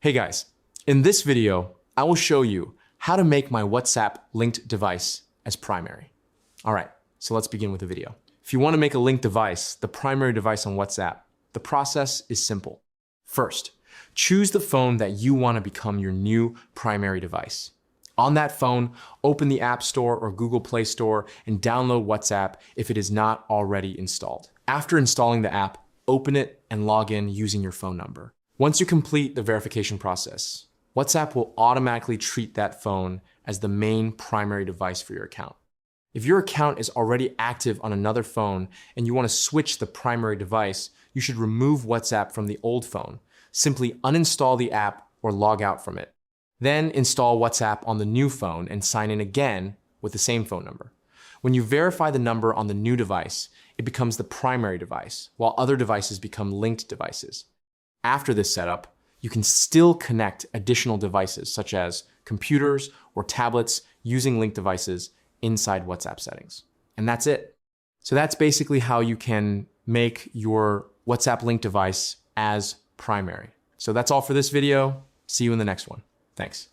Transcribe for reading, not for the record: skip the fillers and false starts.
Hey guys, in this video, I will show you how to make my WhatsApp linked device as primary. All right, so let's begin with the video. If you want to make a linked device, the primary device on WhatsApp, the process is simple. First, choose the phone that you want to become your new primary device. On that phone, open the App Store or Google Play Store and download WhatsApp if it is not already installed. After installing the app, open it and log in using your phone number. Once you complete the verification process, WhatsApp will automatically treat that phone as the main primary device for your account. If your account is already active on another phone and you want to switch the primary device, you should remove WhatsApp from the old phone. Simply uninstall the app or log out from it. Then install WhatsApp on the new phone and sign in again with the same phone number. When you verify the number on the new device, it becomes the primary device, while other devices become linked devices. After this setup, you can still connect additional devices such as computers or tablets using linked devices inside WhatsApp settings. And that's it. So that's basically how you can make your WhatsApp linked device as primary. So that's all for this video. See you in the next one. Thanks.